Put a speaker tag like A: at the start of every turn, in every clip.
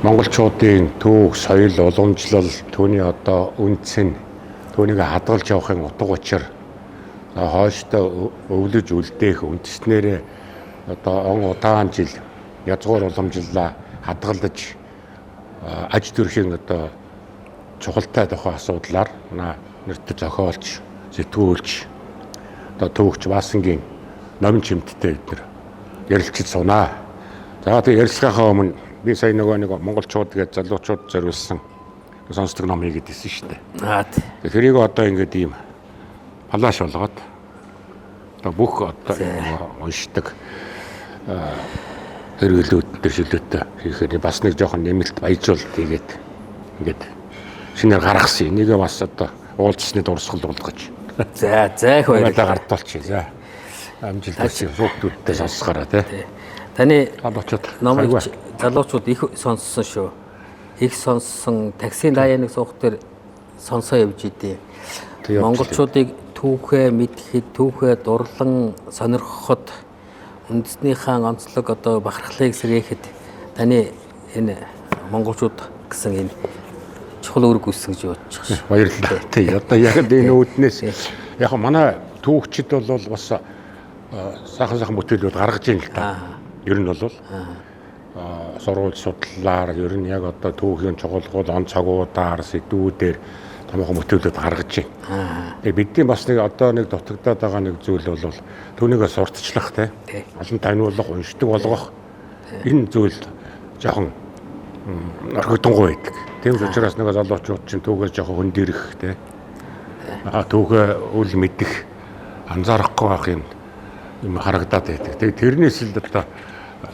A: монголчуудын түүх, соёл, уламжлал, түүний одоо үнцэн, түүнийг хадгалж явахын утга учир хойштоо өвлөж үлдээх үндэснэрээ одоо он удаан жил язгуур уламжлалаа хадгалж аж төрхийн одоо чухалтай тухай асуудлаар нэрт зохиолч, сэтгүүлч одоо төвөгч Баасангийн номын чимттэй бид ярилцж сунаа. За тэг ярилцахаа өмнө би сая нэг монголчууд гэж залуучууд зориулсан сонсдог ном хийгээд ирсэн шүү дээ. Тэг тэрийг одоо ингээд ийм палаш болгоод одоо бүх одоо уншдаг хэрэглүүд төр шилдэгтэй хийхээр бас нэг жоохон нэмэлт баяжуулалт хийгээд ингээд шинээр гаргасан. Энийг бас одоо уулзсны дурсгал болгож.
B: За их баярлалаа.
A: Гартуулчих. За амжилт хүсье хүүхдүүдтэй сонсгоорой тий.
B: Таны
A: номыг
B: залуучууд их сонссон шүү. Их сонссон таксийн даяаныг суух дээр сонсоо явж идэв. Монголчуудыг түүхээ мэдхэд, түүхээ дурлан сонирхоход үндэснийхээ онцлог одоо бахархлыг сэргээхэд таны энэ монголчууд гэсэн энэ чухал үүрэг үүсгэж явуулчих ш.
A: Баярлалаа. Тий. Одоо яг энэ үүднээс яг манай түүхчид бол бас сайхан бүтээлүүд гаргаж ийн л та. Ер нь бол сурвалж судлаар ер нь яг одоо түүхийн чухалгууд он цагуудаар сэдвүүдээр томоохон бүтээлүүд гаргаж байна. Тэгээ бидний бас нэг одоо нэг дутагдаад байгаа нэг зүйл бол түүнийгээ сурталчлах те. Олон таниулах, уншдаг болгох энэ зүйл жоохон орхигдонгуй байдаг. Тийм учраас нэг залуучууд чинь түүгээ жоохон хөндөрөх те. Түүгээ үл мэдэх, анзаарахгүй байх юм харагдаад байдаг. Тэгээ тэрнээс л одоо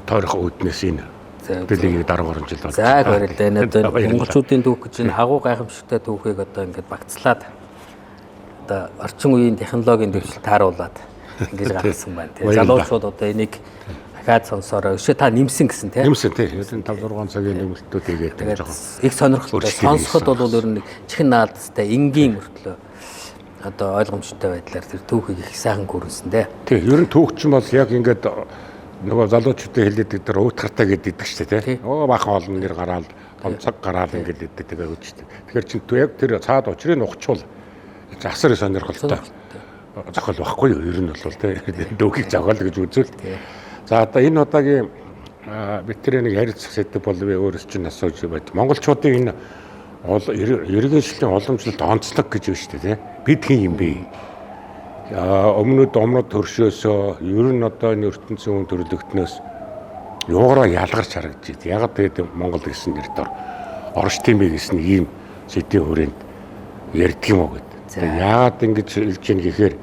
A: тойрох үүднээс энэ дэлхийд 13 жил болж.
B: За баярлалаа. Одоо монголчуудын түүх гэж энэ агуу гайхамшигтай түүхийг одоо ингээд багцлаад одоо орчин үеийн технологийн дэвшилт тааруулаад ингэж гаргасан байна тийм. Залуучууд одоо энийг дахиад сонсороо. Өшөө та нэмсэн гэсэн тийм.
A: Нэмсэн тийм. 5-6 цагийн нэмэлтүүд хийгээд жоохон
B: их сонирхолтой. Сонсоход бол ер нь чихэн наадастай энгийн мөртлөө одоо ойлгомжтой байдлаар тэр түүхийг их сайхан гүрэнсэн дээ.
A: Тийм. Ер нь түүхч нь бол яг ингээд нөгөө залуучуудын хэлээд дээр уутгартай гэдэг шүү дээ тийм. Бахан олон нэр гараад том цаг гараад ингээд гэдэг үгчтэй. Тэгэхээр чин яг тэр цаад учрыг ухчвал асар сонирхолтой зохиол байхгүй юу? Ер нь бол тийм. Дүүхийг зохиол гэж үзвэл. За одоо энэ удаагийн бидний нэг харилцах сэдв бол би өөрөөс чинь асууж байд. Монголчуудын энэ иргэншлийн уламжлалт онцлог гэж байна шүү дээ тийм. Бид хин юм бэ? Өмнөд төршөөсөө ер нь одоо энэ ертөнцийн хүн төрлөختнөөс юугаараа ялгарч харагдаж байна. Ягаад тэгээд Монгол гэсэн нэр дор орш тийм бэ гэсэн ийм сэдвийн хүрээнд ярьдаг юм уу гэдэг. Яагаад ингэж хэлж ийн гэхээр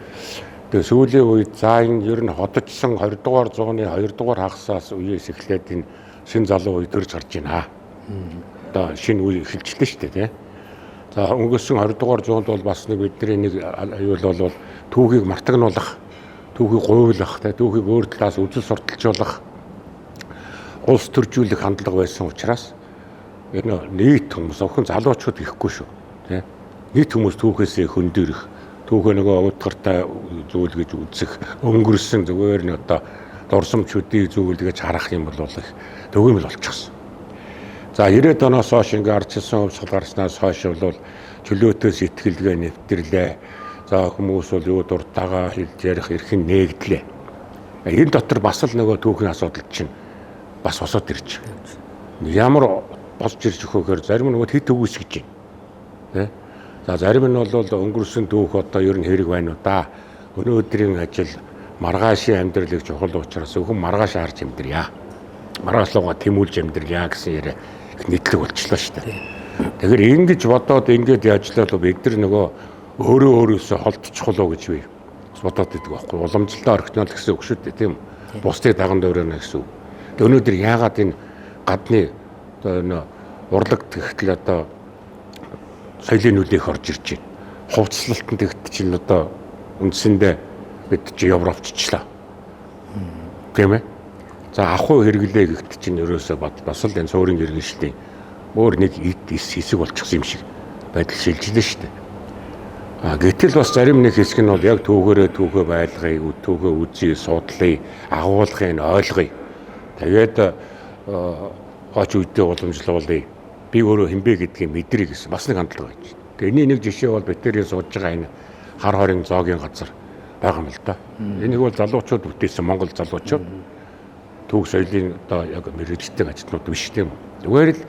A: тэгээ сүүлийн үед за энэ ер нь ходожсон 20 дугаар зууны 2 дугаар хагасаас үеэс эхлээд энэ шин залуу үе төрж гарч байна. Одоо шинэ үе эхэлчихлээ шүү дээ тийм. За өнгөрсөн 20 дугаар зуунд бол бас нэг бидний нэг аюул бол түүхийг мартагнуулах, түүхийг гуйлах, түүхийг өөр талаас үзэл сурталчилах, улс төржүүлэх хандлага байсан учраас энэ нийт хүмүүс охин залуучууд ихгүй шүү тийм. Нийт хүмүүс түүхээсээ хөндөрөх, түүхөө нөгөө утгартай зүйл гэж үзэх, өнгөрсөн зүгээр нь одоо дурсамжуудын зүйл гэж харах юм бол их төгөөмөл болчихсон. За 90-ад оноос хойш ингээ ардчилсан хувьсгал гарснаас хойш бол чөлөөтөө сэтгэлгээ нэвтрлээ. За хүмүүс бол юу дуртайгаа хэлж ярих эрхэн нээгдлээ. Энэ дотор бас л нөгөө түүхийн асуудал чинь бас босоод ирж байна. Ямар босч ирж өгөхөөр зарим нь нөгөө хэд төвөөс гэж байна. За зарим нь бол өнгөрсөн түүх одоо ер нь хэрэг байна уу да. Өнөөдрийн ажил маргаашийн амьдралыг чухал учраас өхөн маргааш харж амьдрья. Маргааш руугаа тэмүүлж амьдрья гэсэн яриа нийтлэг болчихлоо шүү дээ. Тэгэхээр ингэж бодоод ингэж яажлаа бид нар нөгөө өөрөөсөө холдчихлоо гэж би бодоод байдаг байхгүй. Уламжлалтаа орхинол гэсэн үг шүү дээ тийм. Бусдыг даган дөөрөнө гэсэн үг. Өнөөдөр яагаад энэ гадны одоо энэ урлаг тэгтэл одоо соёлын нөлөөх орж ирж байна. Хувцлалтанд тэгт чинь одоо үндсэндээ бид чи Европччлаа. Тийм ээ. За ахуй хэрэглээ гэхдээ чинь ерөөсөө бас л энэ суурин иргэншлийн өөр нэг хэсэг болчихсон юм шиг байдал шилжлээ шүү дээ. Гэтэл бас зарим нэг хэсэг нь бол яг түүхээ байлгахыг, түүхээ үзье, судлаа, агуулгыг ойлгоё. Тэгээд гооч үедээ уламжлуулъя. Би өөрөө хинбэ гэдгийг мэдрий гэсэн бас нэг хандлага байж. Тэгээ энэний нэг жишээ бол Батэрийн сууж байгаа энэ хар хорийн зоогийн газар байгаа юм л да. Энийг бол залуучууд бүтээсэн Монгол залуучууд түүх соёлын одоо яг мэрэгжлийн ажилтнууд биш тийм. Зүгээр л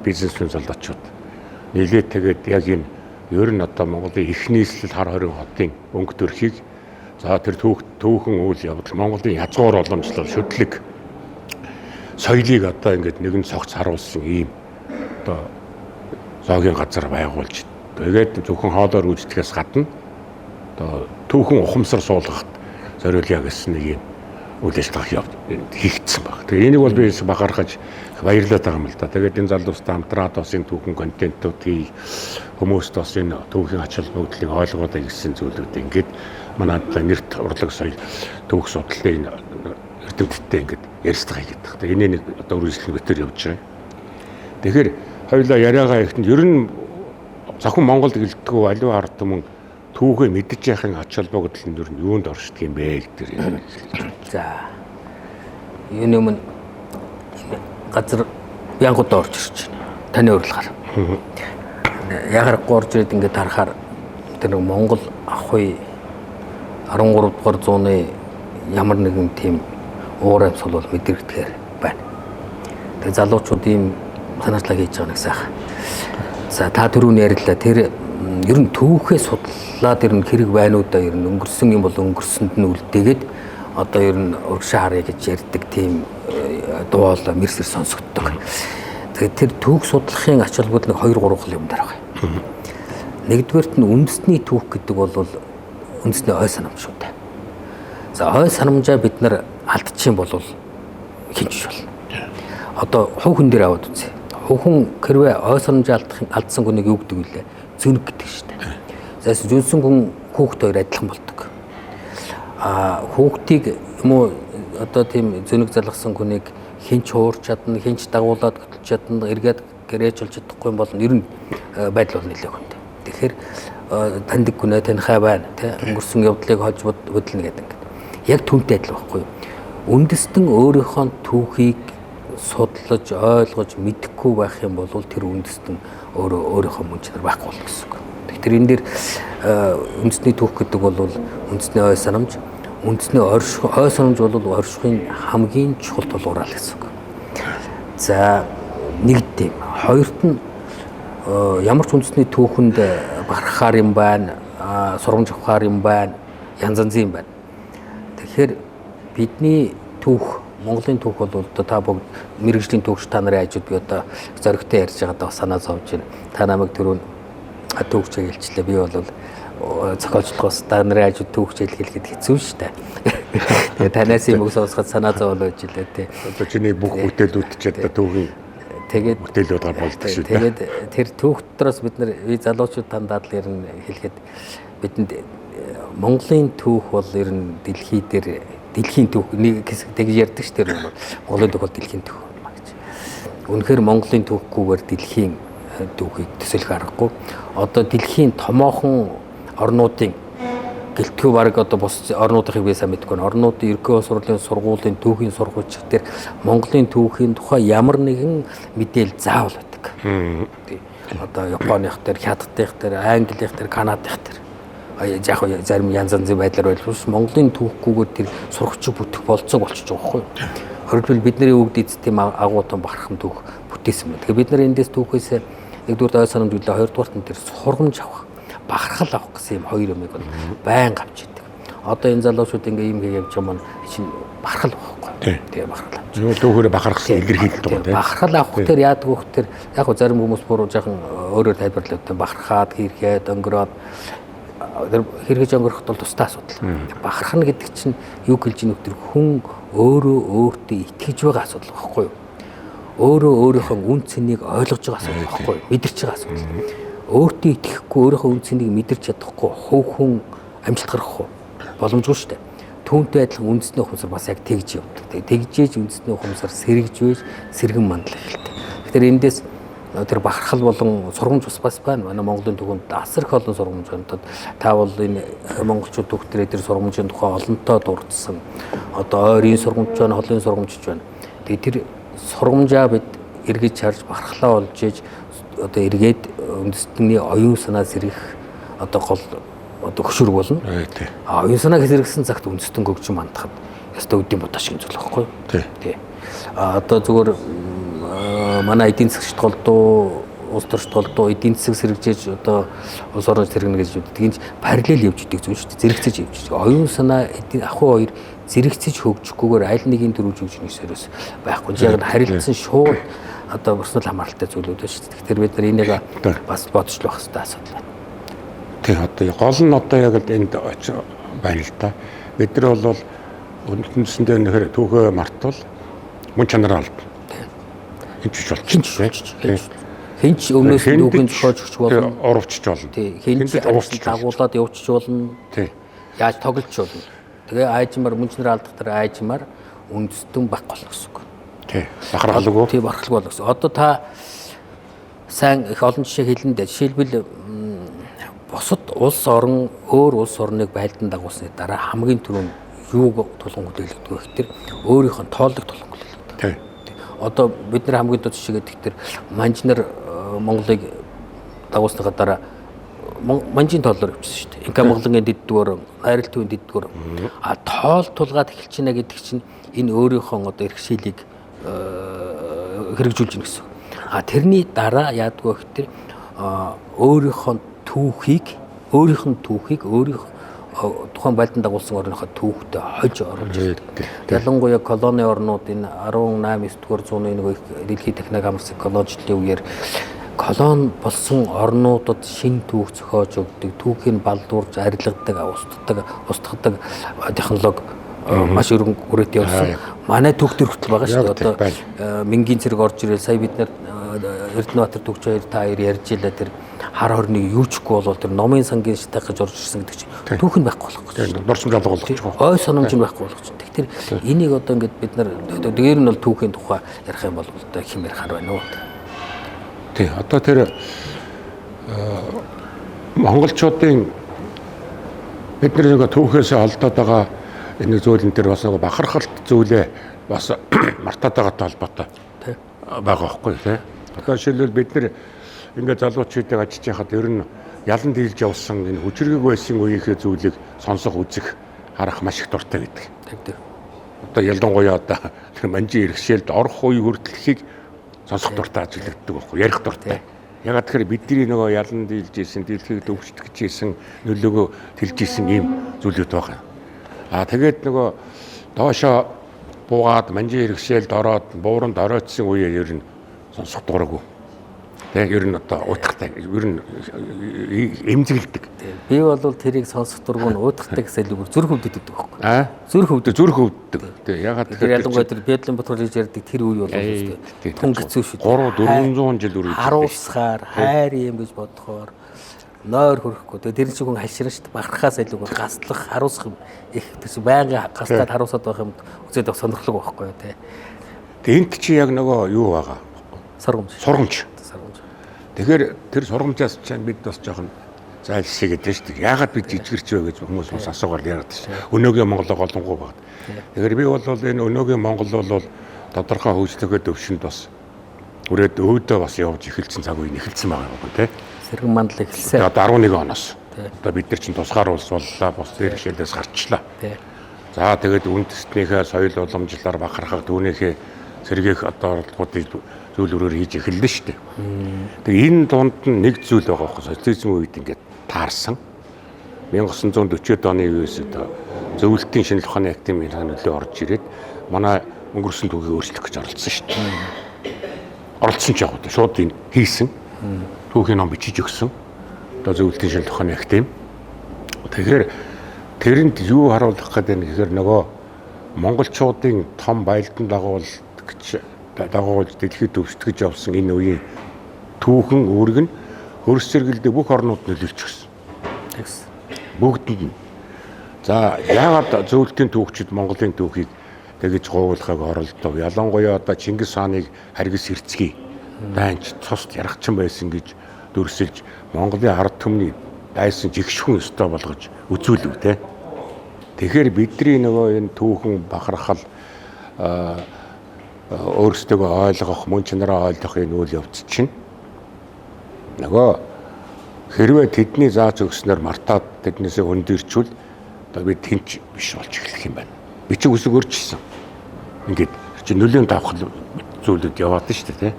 A: бизнесмен залуучууд нийлээд тэгээд яг энэ ер нь одоо Монголын их нийслэл хар хорийн хотын өнгө төрхийг за тэр түүхэн үйл явдал Монголын язгуур уламжлал шүтлэг соёлыг одоо ингээд нэгэн цогц харуулсан ийм одоо зоогийн газар байгуулж тэгээд зөвхөн хоолоор үүсдэхээс гадна одоо түүхэн ухамсар суулгахад зориулъя гэсэн нэг юм үйл ажиллагаа хийгдсэн баг. Тэгээ энийг бол би бахархаж баярлаад байгаа юм л да. Тэгээд энэ залуустай хамтраад бас энэ түүхэн контентуудыг хүмүүст бас энэ түүхийн ач холбогдлыг ойлгуулах гэсэн зүйлүүд ингээд манайд нэрт урлаг соёл түүх судлалын эрдэмтдтэй ингээд ярилцлага хийгээд байгаа. Тэгээ нэг одоо үргэлжлэн битэр явж байгаа. Тэгэхээр хоёулаа яриагаа ихэнд ер нь зөвхөн Монголд гэлдэггүй аливаа ард түмэн түүхээ мэдж яхахын ач холбогдол нь ер нь юунд оршдог юм бэ гэдэг.
B: За. Юуны өмнө газар янгууд орж ирж байна. Таны урилгаар. Ягарахгүй орж ирээд ингээд харахаар тэр Монгол ахуй 13 дугаар зууны ямар нэгэн тийм уур амьсгал бол мэдрэгдэхээр байна. Тэгээ залуучууд ийм санаачлаг хийж байгаа нэг сайхан. За та түрүүний яриллаа тэр ер нь түүхээ судлаад ер нь хэрэг байна уу да ер нь өнгөрсөн юм бол өнгөрсөнд нь үлдээгээд одоо ер нь урагшаа харъя гэж ярьдаг тийм дуу бол мэрсэр сонсогддог. Тэгээд тэр түүх судлахын ач холбогдол нэг 2 3 юм дээр байгаа. Нэгдүгээрт нь үндэсний түүх гэдэг бол үндэсний ой санамж шүү дээ. За ой санамжаа бид нар алдчих юм бол хинч болно. Одоо хувь хүн дээр аваад үзье. Хувь хүн хэрвээ ой санамжаа алдсан хүнийг юу гэдэг вэ? Зүнэг гэдэг шүү дээ. За зүнсэн хүн хүүхд хоёр адилхан болдог. Хүүхдийг юм уу одоо тийм зүнэг залгасан хүнийг хинч хуурч чадна, хинч дагуулад хөтлж чадна, эргээд гэрээж болж чадахгүй юм бол ер нь байдал бол нэлээд хүнд. Тэгэхээр таньдаг гүнээ танихаа байна тий өнгөрсөн явдлыг хож бодлно гэдэг ингээд. Яг түнтэй адил байхгүй юу? Үндэстэн өөрийнхөө түүхийг судлаж, ойлгож, мэдэхгүй байх юм бол тэр үндэстэн өөрийнхөө мөн чанар байхгүй болно гэсэн үг. Тэгэхээр энэ дэр үндэсний түүх гэдэг бол үндэсний ой санамж, үндэсний ой санамж бол оршихуйн хамгийн чухал тулгуур гэсэн үг. За нэг тийм. Хоёрт нь ямар ч үндэсний түүхэнд бахархаар юм байна, сургамж авахаар юм байна, янз янзын юм байна. Тэгэхээр бидний түүх, Монголын түүх бол одоо та бүгд мэрэгжлийн түүхч та нарын хажууд би одоо зоригтой ярьж байгаадаа санаа зовж байна. Та намайг түрүүн түүхч хэлчихлээ. Би бол зохиолчлохоос та нарын хажууд түүхч хэлэхэд хэцүү шүү дээ. Тэгээ танаас юм үг сонсоход санаа зовлоо гэж хэлээ тий.
A: Одоо чиний бүх бүтээлүүд ч одоо түүхийн тэгээд бүтээлүүд болдог шүү дээ.
B: Тэгээд тэр түүх дотроос бид нар залуучууд тандаад л ер нь хэлэхэд бидэнд Монголын түүх бол ер нь дэлхийн түүх нэг хэсэг тэгж ярьдаг ш тэр бол Монголын түүх бол дэлхийн түүх байна гэж. Үнэхээр Монголын түүхгүйгээр дэлхийн түүхийг төсөөлөх аргагүй. Одоо дэлхийн томоохон орнуудын гэлтгүү баг одоо бус орнуудыг би сайн мэдэхгүй. Орнуудын ерхий сургуулийн сургуулийн түүхийн сургуульч дээр Монголын түүхийн тухай ямар нэгэн мэдээлэл заавал байдаг. Одоо Японых дээр, Хятадных дээр, Англих дээр, Канадных дээр яг зарим янз янзын байдлаар байлгүй Монголын түүхгүйгээр тэр сурагчид бүтэх болцоог болчихж байгаа байхгүй юу. Өөрөлдвөл бидний өгд эцтийн агуутан бахархам түүх бүтээсэн байна. Тэгэхээр бид нар эндээс түүхээс нэгдүгээр ой санамж үлээ, хоёрдугаарт нь тэр сургамж авах, бахархал авах гэсэн юм хоёр юмыг бол байнга авч идэг. Одоо энэ залуучууд ингээ юм хийж байгаа маань чинь бахархал авахгүй. Тэгээ бахархал авч.
A: Юу түүхээрээ бахархсан илэрхийлэлт байгаа тийм.
B: Бахархал авах тэр яадаг вэ гэхээр яг зарим хүмүүс буруу жоохон өөрөөр тайлбарлаад бахархаад хийрхээд өнгөрөөд хэрэгж өнгөрөхд бол тустай асуудал. Бахархна гэдэг чинь юу гэлж ийн өтер хүн өөрөө өөртөө итгэж байгаа асуудал байхгүй юу? Өөрөө өөрийнхөө үн цэнийг ойлгож байгаа асуудал байхгүй юу? Мэдэрч байгаа асуудал. Өөртөө итгэхгүй өөрийнхөө үн цэнийг мэдэрч чадахгүй хувь хүн амжилт гаргах уу? Боломжгүй шүү дээ. Түүнтэй адилхан үндэсний ухамсар бас яг тэгж явдаг. Тэгжээж үндэсний ухамсар сэргэж байж сэргэн мандал эхэлдэг. Тэгэхээр эндээс тэр бахархал болон сургамж бас байна. Манай Монголын түүхэнд асар их олон сургамж байна. Та бол энэ монголчууд түүхтэрээ тэр сургамжийн тухай олонтоо дурдсан. Одоо ойрын сургамж байна, холын сургамж байна. Тэгээ тэр сургамжаа бид эргэж харж бахархлаа олж иж одоо эргээд үндэстний оюун санаа сэргэх одоо гол одоо хөшүүрэг болно.
A: Тий.
B: Оюун санаа сэргэсэн цагт үндэстэн хөгжим хандахад ястаа үдийн бодоо шиг зүйл байхгүй юу? Тий. Одоо зүгээр манай эдийн засгч голдуу улс төрч голдуу эдийн засаг сэргэжээж одоо улс орон сэргэнэ гэж үү. Тэгинж параллел явж идэг зүйл шүү дээ. Зэрэгцэж явж идэг. Оюун санаа ахуй хоёр зэрэгцэж хөгжихгүйгээр аль нэгний төрөж хөгжих ёсоос байхгүй. Яг харилцсан шууд одоо бурснал хамааралтай зүйлүүд байна шүү дээ. Тэгэхээр бид нар энийг бас бодож л байх хэрэгтэй асуудал байна.
A: Тий, одоо гол нь одоо яг л энд байна л да. Бид нар бол үндэсэндээ нөхөр түүхээ мартвал мөн чанараа алдна. Хинч болчих.
B: Хинч өмнөөс нүгэн зохиож өгч болно.
A: Урвчж болно.
B: Тий. Хинч дагуулад явуулчих болно.
A: Тий.
B: Яаж тоглож болно. Тэгээ айжмаар мөнчнөр алдахтар айжмаар үндэстэн баг болно гэсэн үг.
A: Тий. Бахархалгүй.
B: Тий, бахархалгүй болно гэсэн. Одоо та сайн их олон жишээ хэлэндээ жишээлбэл бусад улс орн өөр улс орныг байлдан дагуулсны дараа хамгийн түрүүнд юуг тулгын хүлээлгдэг вэ гэхээр өөрийнх нь тоолдог тулгын хүлээлгдэг.
A: Тий.
B: Одоо бид нар хамгийн дод жишээгээд тэгэхээр манжнар Монголыг дагуулсныхаа дараа манжийн тоолоор явчихсан шүү дээ. Инка Монголын дэддгээр, найрал төвийн дэддгээр. Тоол тулгаад эхэлж байна гэдэг чинь энэ өөрийнхөө одоо эрхшээлийг хэрэгжүүлж гэнэ гэсэн. Тэрний дараа яадгүй гэхээр өөрийнхөө түүхийг тухайн байлдан дагуулсан орныхоо түүхтэй хож оруулж ирдэг. Ялангуяа колони орнууд энэ 18-9-р зууны нэг дэлхийн техник амарсан колоничлын үеэр колон болсон орнуудад шин түүх зохиож өгдөг, түүхийг балдуурж арилгадаг, устгадаг технологи маш өргөн хүрээтэй явсан. Манай түүх төр хүртэл байгаа шүү дээ. Одоо Мингийн цэрэг орж ирэл сая бид нар Эрдэнэбаатар түүхч хоёр та хоёр ярьж илаа тэр хар хорныг юучгүй бол тэр номын сангийн шатах гэж орж ирсэн гэдэг чинь түүх нь байхгүй болох гэж.
A: Дурсамж алга болгож байгаа.
B: Ой санамж нь байхгүй болгож. Тэгэхээр энийг одоо ингээд бид нар дээр нь бол түүхийн тухай ярих юм бол одоо хэмээр хар байна уу?
A: Тий. Одоо тэр монголчуудын бидний нэг түүхээс олдоод байгаа энэ зүйлэн дээр бас нэг бахархалт зүйлээ бас мартаад байгаатай холбоотой байгаа байхгүй тий. Одоо жишээлбэл бид нар ингээд залуучуудыг ажиллаж байхад ер нь ялан дийлж явсан энэ хүчрэг байсан үеийнхээ зүйлийг сонсох үзэх харах маш их дуртай гэдэг. Одоо ялангуяа одоо тэр манжийн иргэшээлд орох үе хүртэлхийг сонсох дуртай ажилладаг байхгүй ярих дуртай. Ягаад тэгэхээр бидний нөгөө ялан дийлж исэн дэлхийг дөвчтгэж исэн нөлөөгөө тэлж исэн ийм зүйлүүд байгаа. Тэгээд нөгөө доошоо буугаад манжийн иргэшээлд ороод бууранд оройтсан үеэр ер нь сонсох дурггүй. Тэг ер нь одоо уутахтай ер нь эмзэглэдэг.
B: Би бол тэрийг сонсох дургуй нь уутахтай гэсэн үг зүрх хөвдөд гэдэг байхгүй.
A: Зүрх хөвдөд. Тэг ягаад
B: тэгэхээр ялангуяа тэр Бядлын Батбар гэж ярьдаг тэр үе бол тун хэцүү шүү
A: дээ. 300-400 жил үргэлж
B: харуулсахаар хайр юм гэж бодохоор нойр хөрөхгүй. Тэр чинь хүн хаширна шүү дээ. Бахархаас илүү гаслах, харуулсах юм их төс байнга гаслаад харуулсаад байх юм үзээд байх сонирхолтой байхгүй тий.
A: Тэг энд чи яг нөгөө юу байгаа? Сургамж. Тэгэхээр тэр сургамжаас чинь бид бас жоохон зайлшгүй гэдэг шүү дээ. Яагаад бид жижигэрч вэ гэж хүмүүс бас асуугаар яриад шүү дээ. Өнөөгийн Монгол голонгуй байна. Тэгэхээр би бол энэ өнөөгийн Монгол бол тодорхой хөгжлөгөө төвшөнд бас үрээд өөдөө бас явж эхэлсэн цаг үе эхэлсэн байгаа юм тий.
B: Сэргэн мандал эхэлсэн.
A: Одоо 11 оноос. Одоо бид нар чинь тусгаар улс боллоо, бус иргэшээлээс гарчлаа. За тэгээд үндэстнийхээ соёл уламжлалаар бахархах түүнийхээ сэргээх одоо оролдлогуудыг зүйл өрөөр хийж эхэллээ шүү дээ. Тэгээ энэ дунд нь нэг зүйл байгаа байхгүй социализм үед ингээд таарсан. 1940-од оны үеэс зөвлөлтийн шинжилгээ ухааны актын нөлөө орж ирээд манай өнгөрсөн түүхийг өөрчлөх гэж оролцсон шүү дээ. Оролцсон ч яг уу шууд энэ хийсэн. Түүхийн ном бичиж өгсөн. Одоо зөвлөлтийн шинжилгээ ухааны акт юм. Тэгэхээр тэрэнд юу харуулах гэдэг нь гэхээр нөгөө монголчуудын том баялдан дагуулж дэлхийд өвсдгэж явсан энэ үеийн түүхэн үүрэг нь хөрс зэрэгэлдээ бүх орнууд нөлөөлж өгсөн. Бүгдэнд нь. За яагаад зөвлөлтийн түүхчид Монголын түүхийг тэгж гуйлахыг оролдов. Ялангуяа одоо Чингис хааныг харгис хэрцгий дайнч цуст ярахчин байсан гэж дүрсэлж Монголын ард түмний дайсан жигшхэн өстой болгож үзүүлв те. Тэгэхээр бидний нөгөө энэ түүхэн бахархал өөрсдөө ойлгох, мөн чанараа ойлгох энэ үйл явц чинь нөгөө хэрвээ тэдний зааж өгснээр мартаад тэднээсээ өндөрчүүл одоо би тэнч биш болж эхлэх юм байна. Би ч үсэг өөрчилсөн. Ингээд чи нөлөөнд авах зүйлүүд яваад шүү дээ, тий.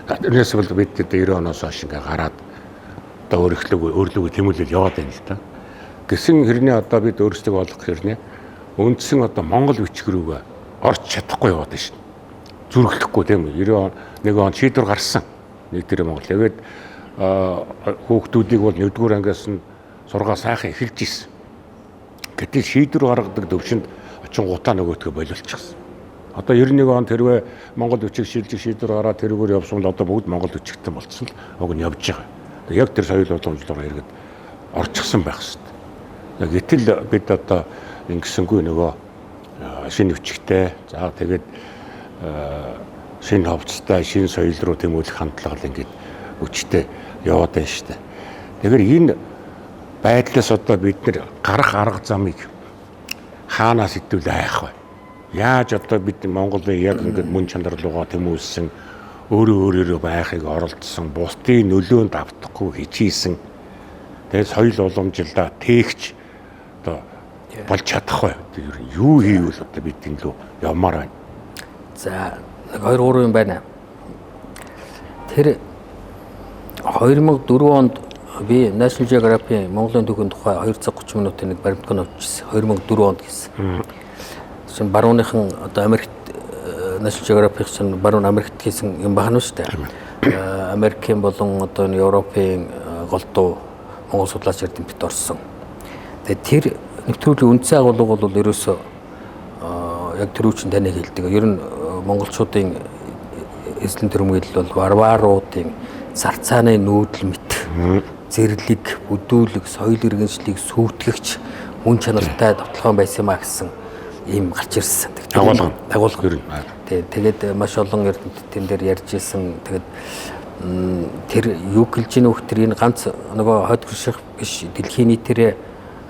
A: Тэрнээс бол бид 90 оноос хойш ингээ гараад одоо өөрлөгөө тэмүүлэл яваад байна л да. Гэсэн хэрнээ одоо бид өөрсдөө олох хэрнээ үндсэн одоо Монгол бичиг рүүгээ орч чадахгүй яваад шин. Зүрхлэхгүй тийм үү? 91 он шийдвэр гарсан. Нэг тэр Монгол. Тэгээд хүүхдүүдийг бол 1-р ангиас нь сургаа сайхан эхэлж ирсэн. Гэтэл шийдвэр гаргадаг төвшөнд очин гутаа нөгөөдгөө боловлчихсан. Одоо 91 онд хэрвээ Монгол бичиг шилжих шийдвэр гараад тэрүүгээр явсан бол одоо бүгд Монгол бичигтэн болцсон л уг нь явж байгаа. Яг тэр соёл уламжлалаар иргэд орчихсон байх хэвээр. Гэтэл бид одоо ингэсэнгүй нөгөө шинэ бичгтэй за тэгээд шинэ ховцтой шинэ соёл руу тэмүүлэх хандлага л ингээд өчтөө яваад байна шүү дээ. Тэгэхээр энэ байдлаас одоо бид нэр гарах арга замыг хаанаас идэвэл айх вэ? Яаж одоо бид Монголын яг ингээд мөн чанар руугаа тэмүүлсэн өөрөөрөө байхыг оролдсон бусдын нөлөөнд автахгүй хичээсэн тэгээд соёл уламжлалаа тээгч одоо болж чадахгүй юу хийвэл одоо бид энэ лөө явмаар байна.
B: За 2-3 юм байна. Тэр 2004 онд би National Geographic Монголын түүхийн тухай 2 цаг 30 минутын нэг баримтг нь авчихсан. 2004 онд гэсэн. Чин барууныхан одоо Америкт National Geographic чинь баруун Америкт хийсэн юм байна шүү дээ. Америкийн болон одоо Европын голдуу Монгол судлаач эрдэмтэд орсон. Тэгээд тэр нэвтрүүлгийн үндсэн агуулга бол ерөөсөө яг төрүүчин таныг хэлдэг. Ер нь монголчуудын эзлэн төрөмгөл бол варваруудын зарцааны нүүдэл мэт зэрлэг, бүдүүлэг, соёл иргэншлийг сүйтгэгч мөн чанартай довтлогоо байсан маа гэсэн ийм гарч ирсэн. Агуулга ер нь. Тэгээд маш олон эрдэмтдийн дээр ярьж ирсэн. Тэгээд тэр юу гэлж ийн хөхтөр энэ ганц нөгөө хойд хурших биш дэлхийн нийтээрээ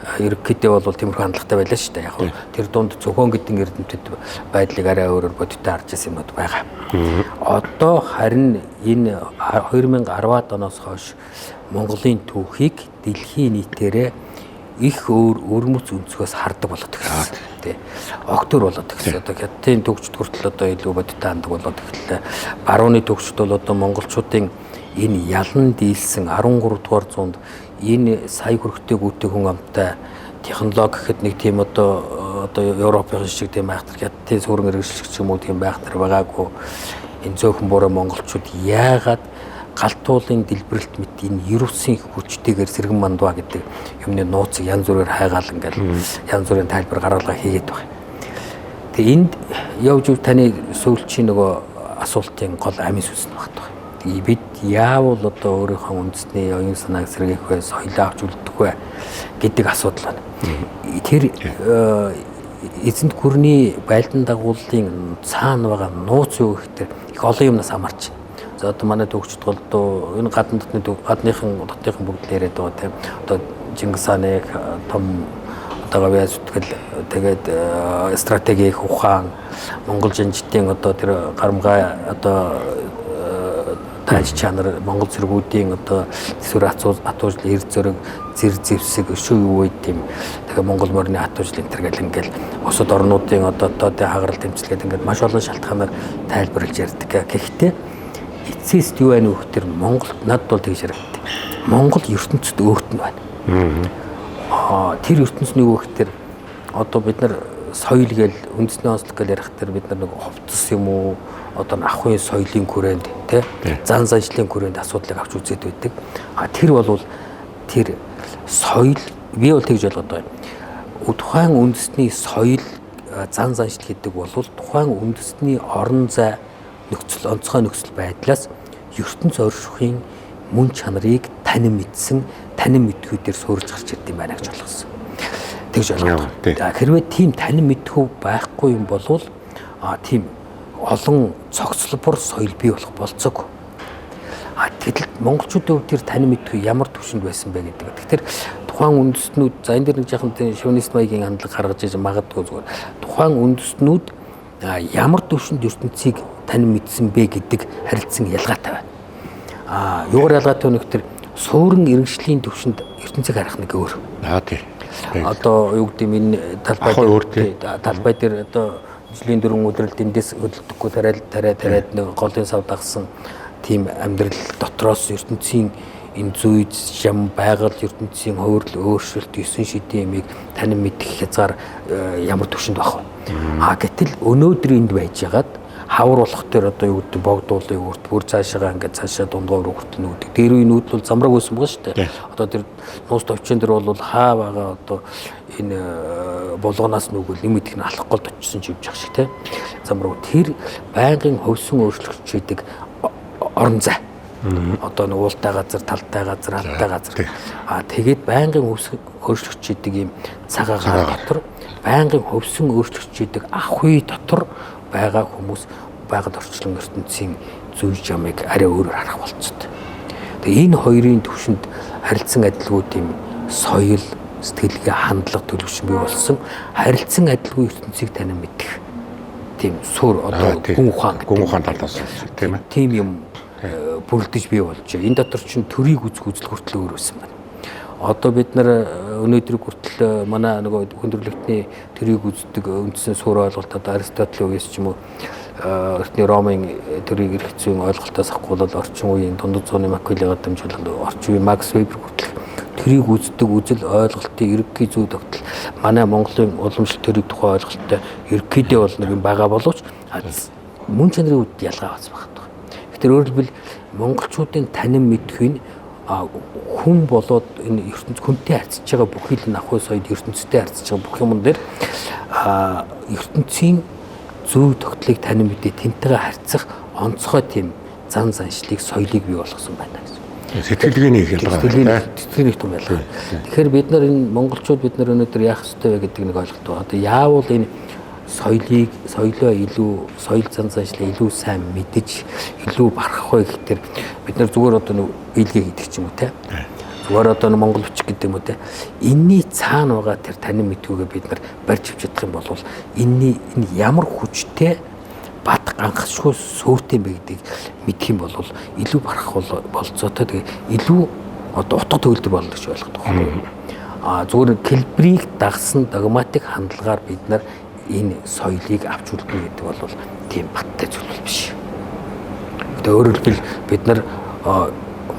B: ерөнхийдөө бол тиймэрхүү хандлагатай байлаа шүү дээ. Яг нь тэр дунд зөвхөн гэдэн эрдэмтэд байдлыг арай өөрөөр бодиттой харж ирсэн юм байгаа. Одоо харин энэ 2010-ад оноос хойш Монголын түүхийг дэлхийн нийтээрээ их өрмөц өнцгөөс хардаг болоод ирсэн. Тэ. Октор болоод ирсэн. Одоо хятадын төгсчд хүртэл одоо илүү бодиттой хандаг болоод ирлээ. Барууны төгсчд бол одоо монголчуудын энэ ялан дийлсэн 13 дугаар зуунд энэ сая хүрэхтэй гүйтэй хүн амтай технологи гэхэд нэг тийм одоо Европын шиг тийм байхтар хятадын сүрэн хэрэгжлэгч юм уу тийм байхтар байгаагүй. Энэ зөөхөн буруу монголчууд яагаад галтуулын дэлбэрэлт мэт энэ ерөөсийн хүчтэйгээр сэргэн мандва гэдэг юмны нууцыг янз бүрээр хайгаал ингээл янз бүрийн тайлбар гаргалгаа хийгээд байгаа. Тэгээ энд явж таны сүүлчийн нөгөө асуултын гол амин сүнс нь багт байгаа. Бид яавал одоо өөрийнхөө үндэсний оюун санааг сэргээх вэ, соёлоо авч үлдэх вэ гэдэг асуудал байна. Тэр эзэнт гүрний байлдан дагуулын цаана байгаа нууц юу гэхээр их олон юмнаас хамаарч байна. За одоо манай төгсчд голдуу энэ гадныхын бүгд яриад байгаа тийм одоо Чингис хааны том одоо гавьяа зүтгэл тэгээд стратегийн ухаан Монгол жанжтын одоо тэр гарамгай одоо тааж чанар Монгол зэргүүдийн одоо төсвөр атуужл эрд зөрөг зэр зэвсэг өшөө юу үед тийм тэгээ Монгол морины атуужл энэ төр гэл ингээл бусад орнуудын одоо хагарал тэмцэлгээд ингээд маш олон шалтгаанаар тайлбарлаж ярьдаг. Гэхдээ эцэст юу байна вэ гэхээр Монголд надад бол тэгж харагдав. Монгол ертөнцид өөрт нь байна. Тэр ертөнц нь юу гэхээр одоо бид нар соёл гээл үндэсний онцлог гээл ярих тэр бид нар нэг ховцос юм уу одоо ахуйн соёлын хүрээнд тий зан заншлын хүрээнд асуудлыг авч үзээд байдаг. Тэр бол тэр соёл би бол тэгж ойлгоод байна. Тухайн үндэсний соёл зан заншил гэдэг бол тухайн үндэсний орон зай нөхцөл онцгой нөхцөл байдлаас ертөнц оршихуйн мөн чанарыг танин мэдсэн танин мэдхүйдээр суурж гарч ирд юм байна гэж ойлгосон. Тэгж ойлгоод. Хэрвээ тийм танин мэдхүү байхгүй юм бол тийм олон цогцлбор соёл бий болох болцоогүй. Гэтэл монголчуудын хувьд тэр танин мэдхүй ямар төвшөнд байсан бэ гэдэг. Тэгэхээр тухайн үндэстнүүд за энэ дэр нэг жаахан шовинист маягийн хандлага гаргаж иж магадгүй зүгээр. Тухайн үндэстнүүд ямар төвшөнд ертөнцийг танин мэдсэн бэ гэдэг харилцан ялгаатай байна. Юугаар ялгаатай вэ гэхээр суурин иргэншлийн төвшөнд ертөнцийг харах нэг өөр.
A: Тийм.
B: Одоо юу гэдэг энэ талбай дээр одоо жилийн 4 өдрөлд эндээс хөдөлдөггүй тариад нэг голын сав дагсан тийм амьдрал дотроос ертөнцийн энэ зүй жам байгаль ертөнцийн хөвөрл өөрчлөлт 9 шидийн ямиг танин мэдэх хязгаар ямар төвшөнд байх вэ? Гэтэл өнөөдөр энд байжгаад хавар болох дээр одоо юу гэдэг богдуулын үрт бүр цаашаа ингээд цаашаа дундгой руу хүртэн үүдэг. Тэр үеийн үүд бол замраг байсан байгаа шүү дээ. Одоо тэр нуус товчон дээр бол хаа байгаа одоо энэ болгоноос нүгэл нэмэдэх нь алах голд очсон ч явж байгаа шиг тийм. Замраг тэр байнгын хөвсөн өөрчлөгч хийдэг орон зай. Одоо нэг уултай газар, талтай газар, алтай газар. Тэгээд байнгын өөрчлөгч хийдэг ийм цагаан гар дотор байнгын хөвсөн өөрчлөгч хийдэг ах үе дотор байгаа хүмүүс байгаль орчлон ертөнцийн зүй жамыг арай өөрөөр харах болцсон. Тэгээ энэ хоёрын төвшөнд харилцан адилгүй тийм соёл, сэтгэлгээ, хандлага төлөвшин бий болсон. Харилцан адилгүй ертөнцийг танин мэдэх тийм сур одоо гүн ухаан талаас тийм ээ. Тийм юм бүрдэж бий болж байна. Энэ дотор чинь төрийг үзэх үзэл хүртэл өөр байсан байна. Одоо бид нар өнөөдөр хүртэл манай нөгөө хүндрэлтний төрийг үздэг үндсэн суурь ойлголтод Аристотелийн үеэс ч юм уу эртний Ромын төрийг эрх зүйн ойлголтоос авахгүй бол орчин үеийн дундад зууны Макиавеллига дамжуулан орчин үеийн Макс Вебер хүртэл төрийг үздэг үзэл ойлголтын ерөнхий зүй тогтол манай Монголын уламжлалт төрийн тухай ойлголттой ерөнхийдөө бол нэг юм байгаа боловч мөн чанарын үед ялгаа бац багт. Тэгэхээр өөрөөр хэлбэл монголчуудын танин мэдэх нь хүн болоод энэ ертөнц хүнтэй харьцаж байгаа бүхий л ах トゥ соёд ертөнцтэй харьцаж байгаа бүх юм дээр ертөнцийн зүй тогтлыг танин мэдээ тэнтэйгээ харьцах онцгой тийм зан заншлыг соёлыг бий болгосон байна гэсэн.
A: Сэтгэлгээний их ялгаа.
B: Сэтгэлгээний том ялгаа. Тэгэхээр бид нар энэ монголчууд бид нар өнөөдөр яах ёстой вэ гэдэг нэг ойлголт байна. Одоо яавал энэ соёлоо илүү соёл зан заншлаа илүү сайн мэдж илүү барах вэ гэхээр бид нар зүгээр одоо нэг биелгээ хийдэг ч юм уу те. Зүгээр одоо нэг монгол бичиг гэдэг юм уу те. Энийний цаана байгаа тэр танин мэдгүйгээ бид нар барьж авч чадах юм бол энэ ямар хүчтэй бат ганхшгүй сөөртэй бэ гэдгийг мэдэх юм бол илүү барах болцоотой тэгээ илүү одоо утга төгөлдөр болно гэж ойлгох байхгүй. Зүгээр хэлбэрийг дагсан догматик хандлагаар бид нар энэ соёлыг авч үлдэнэ гэдэг бол тийм баттай зүйл биш. Тэгээ өөрөөр хэлбэл бид нар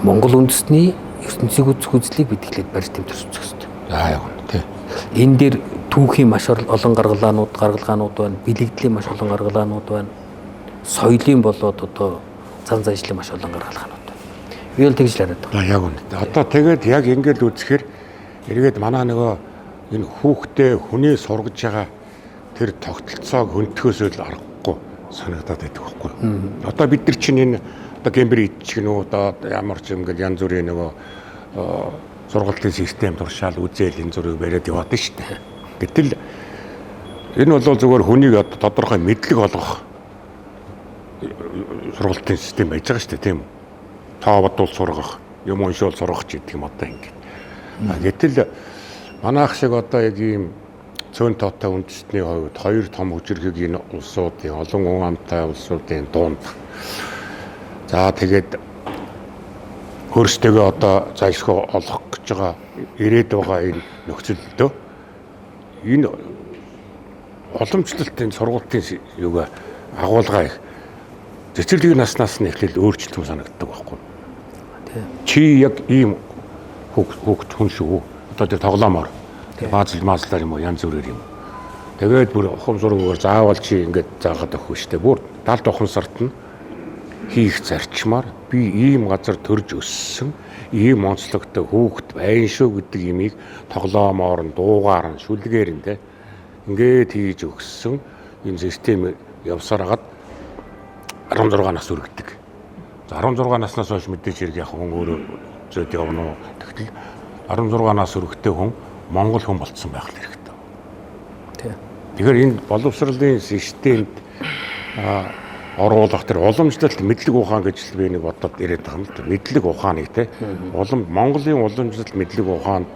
B: Монгол үндэсний ертөнцийг үзэх үзлийг бид эхлээд барьж тэмдэрч үзэх хэрэгтэй.
A: Яг тийм.
B: Энэ дээр түүхийн маш олон гаргалгаанууд байна, бэлэгдлийн маш олон гаргалгаанууд байна. Соёлын болоод одоо зан заншлын маш олон гаргалгаанууд байна. Би бол тэгж л хараад байна.
A: Яг үнэ. Одоо тэгээд яг ингэж үзэхээр эргээд манай нөгөө энэ хүүхдээ хүний сургаж байгаа тэр тогтолцоог хөнтөхөөсөө л аргагүй санагдаад байдаг байхгүй. Одоо бид нар чинь энэ одоо гэмбэр идчих нь одоо ямар ч юм гээд янз бүрийн нөгөө сургалтын систем туршаал үзэл энэ зүрийг бариад яваад нь шүү дээ. Гэтэл энэ бол зөвхөн хүнийг одоо тодорхой мэдлэг олгох сургалтын систем байж байгаа шүү дээ, тийм үү? Тоо бодвол сургах, юм уншуул сургах гэдэг юм одоо ингэ. Гэтэл манайх шиг одоо яг ийм цөөн тоотой үндэстний хувьд хоёр том хүчирхэг энэ улсуудын олон хүн амтай улсуудын дунд. За тэгээд хөрстэйгээ одоо зайлшгүй олох гэж байгаа ирээд байгаа энэ нөхцөлдөө энэ уламжлалтын сургалтын юугаа агуулгаа их цэцэрлэгийн наснаас нь эхлээл өөрчлөлт санагддаг байхгүй. Чи яг ийм хүүхд хүн шүү. Одоо тэр тоглоомоор маазлаар юм уу янз бүрээр юм. Тэгээд бүр ухам зургаар заавал чи ингэж заагаад өгөх штэ. Бүр 70 ухамсарт нь хийх зарчмаар би ийм газар төрж өссөн, ийм онцлогтой хүүхд байна шүү гэдэг имийг тоглоомоор нь дуугаар нь шүлгээр нь те ингээд хийж өгсөн энэ систем явсараад 16 нас өргөдөг. За 16 наснаас хойш мэдээж хэрэг яг хүн өөрөө зөд явна уу. Тэгтэл 16 нас өргөтэй хүн Монгол хүн болцсон байх хэрэгтэй. Тийм. Тэгэхээр энэ боловсролын системд оруулах тэр уламжлалт мэдлэг ухаан гэж би нэг бодоод ирээд байгаа юм л да. Мэдлэг ухааныг те Монголын уламжлалт мэдлэг ухаанд